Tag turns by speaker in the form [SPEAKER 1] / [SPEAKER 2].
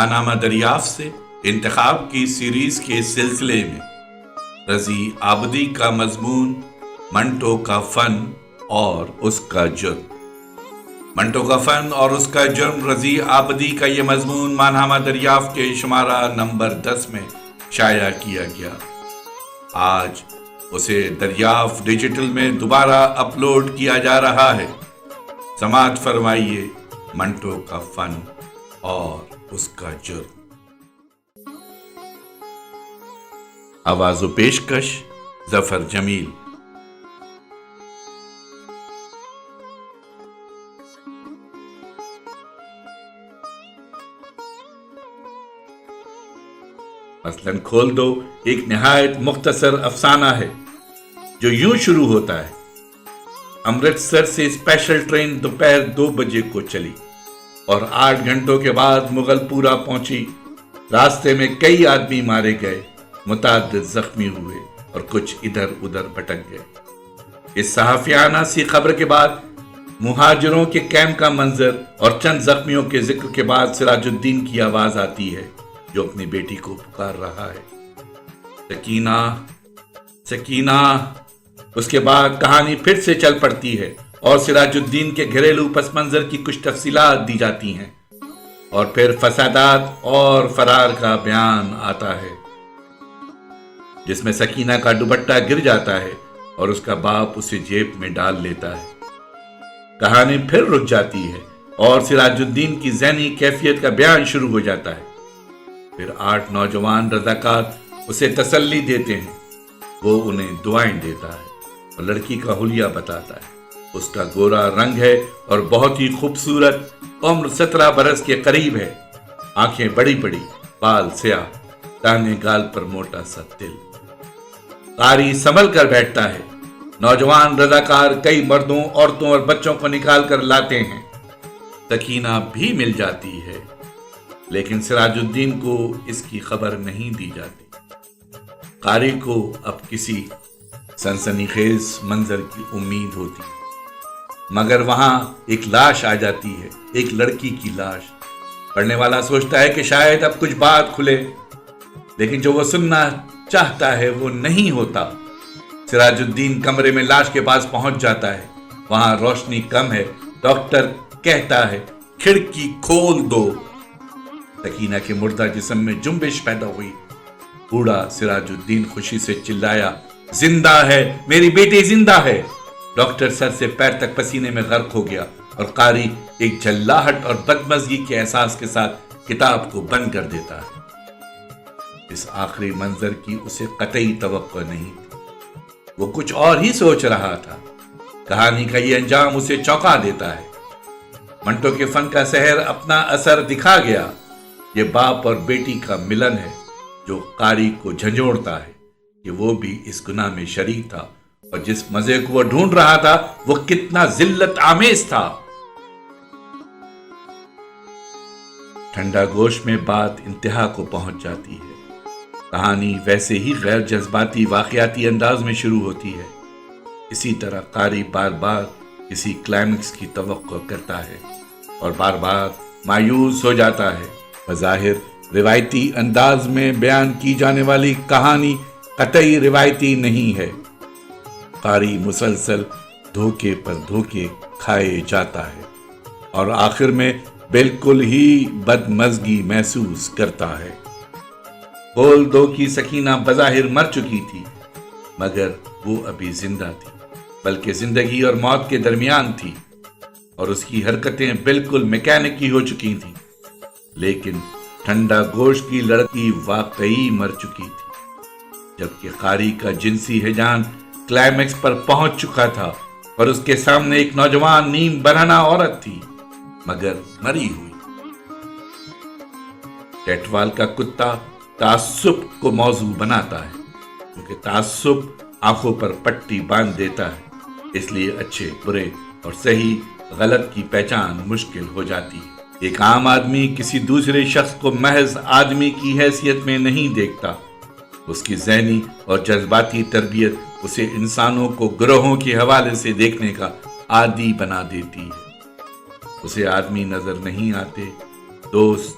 [SPEAKER 1] ماہنامہ دریافت سے انتخاب کی سیریز کے سلسلے میں رضی عابدی کا مضمون منٹو کا فن اور اس کا جرم۔ منٹو کا فن اور اس کا جرم رضی عابدی کا یہ مضمون ماہنامہ دریافت کے شمارہ نمبر 10 میں شائع کیا گیا۔ آج اسے دریافت ڈیجیٹل میں دوبارہ اپلوڈ کیا جا رہا ہے۔ سماعت فرمائیے منٹو کا فن اور اس کا جرم۔ آواز و پیشکش ظفر جمیل۔ مثلاً کھول دو ایک نہایت مختصر افسانہ ہے جو یوں شروع ہوتا ہے: امرتسر سے اسپیشل ٹرین دوپہر 2 بجے کو چلی اور 8 گھنٹوں کے بعد مغل پورا پہنچی۔ راستے میں کئی آدمی مارے گئے، متعدد زخمی ہوئے اور کچھ ادھر ادھر بھٹک گئے۔ اس صحافیانہ سی خبر کے بعد مہاجروں کے کیمپ کا منظر اور چند زخمیوں کے ذکر کے بعد سراج الدین کی آواز آتی ہے جو اپنی بیٹی کو پکار رہا ہے: سکینہ، سکینہ۔ اس کے بعد کہانی پھر سے چل پڑتی ہے اور سراج الدین کے گھریلو پس منظر کی کچھ تفصیلات دی جاتی ہیں اور پھر فسادات اور فرار کا بیان آتا ہے جس میں سکینہ کا دوپٹہ گر جاتا ہے اور اس کا باپ اسے جیب میں ڈال لیتا ہے۔ کہانی پھر رک جاتی ہے اور سراج الدین کی ذہنی کیفیت کا بیان شروع ہو جاتا ہے۔ پھر 8 نوجوان رضاکار اسے تسلی دیتے ہیں، وہ انہیں دعائیں دیتا ہے اور لڑکی کا حلیہ بتاتا ہے۔ اس کا گورا رنگ ہے اور بہت ہی خوبصورت، عمر 17 برس کے قریب ہے، آنکھیں بڑی بڑی، بال سیاہ، داہنے گال پر موٹا سا تل۔ قاری سنبھل کر بیٹھتا ہے۔ نوجوان رضاکار کئی مردوں، عورتوں اور بچوں کو نکال کر لاتے ہیں۔ سکینہ بھی مل جاتی ہے لیکن سراج الدین کو اس کی خبر نہیں دی جاتی۔ قاری کو اب کسی سنسنی خیز منظر کی امید ہوتی ہے مگر وہاں ایک لاش آ جاتی ہے، ایک لڑکی کی لاش۔ پڑھنے والا سوچتا ہے کہ شاید اب کچھ بات کھلے، لیکن جو وہ سننا چاہتا ہے وہ نہیں ہوتا۔ سراج الدین کمرے میں لاش کے پاس پہنچ جاتا ہے۔ وہاں روشنی کم ہے۔ ڈاکٹر کہتا ہے کھڑکی کھول دو۔ سکینہ کے مردہ جسم میں جنبش پیدا ہوئی۔ بوڑھا سراج الدین خوشی سے چلایا، زندہ ہے، میری بیٹی زندہ ہے۔ ڈاکٹر سر سے پیر تک پسینے میں غرق ہو گیا اور قاری ایک جھلاہٹ اور بدمزگی کے احساس کے ساتھ کتاب کو بند کر دیتا ہے۔ اس آخری منظر کی اسے قطعی توقع نہیں تھی، وہ کچھ اور ہی سوچ رہا تھا۔ کہانی کا یہ انجام اسے چونکا دیتا ہے۔ منٹو کے فن کا سحر اپنا اثر دکھا گیا۔ یہ باپ اور بیٹی کا ملن ہے جو قاری کو جھنجھوڑتا ہے کہ وہ بھی اس گناہ میں شریک تھا اور جس مزے کو وہ ڈھونڈ رہا تھا وہ کتنا ذلت آمیز تھا۔ ٹھنڈا گوش میں بات انتہا کو پہنچ جاتی ہے۔ کہانی ویسے ہی غیر جذباتی واقعاتی انداز میں شروع ہوتی ہے۔ اسی طرح قاری بار بار کسی کلائمیکس کی توقع کرتا ہے اور بار بار مایوس ہو جاتا ہے۔ بظاہر روایتی انداز میں بیان کی جانے والی کہانی قطعی روایتی نہیں ہے۔ قاری مسلسل دھوکے پر دھوکے کھائے جاتا ہے اور آخر میں بالکل ہی بدمزگی محسوس کرتا ہے۔ کھول دو کی سکینہ بظاہر مر چکی تھی مگر وہ ابھی زندہ تھی، بلکہ زندگی اور موت کے درمیان تھی اور اس کی حرکتیں بالکل میکینکی ہو چکی تھیں۔ لیکن ٹھنڈا گوشت کی لڑکی واقعی مر چکی تھی، جبکہ قاری کا جنسی ہیجان کلائمیکس پر پہنچ چکا تھا اور اس کے سامنے ایک نوجوان نیم برہنہ عورت تھی مگر مری ہوئی۔ ٹیٹوال کا کتا تعصب کو موضوع بناتا ہے کیونکہ تعصب آنکھوں پر پٹی باندھ دیتا ہے، اس لیے اچھے برے اور صحیح غلط کی پہچان مشکل ہو جاتی ہے۔ ایک عام آدمی کسی دوسرے شخص کو محض آدمی کی حیثیت میں نہیں دیکھتا، اس کی ذہنی اور جذباتی تربیت اسے انسانوں کو گروہوں کے حوالے سے دیکھنے کا عادی بنا دیتی ہے۔ اسے آدمی نظر نہیں آتے، دوست،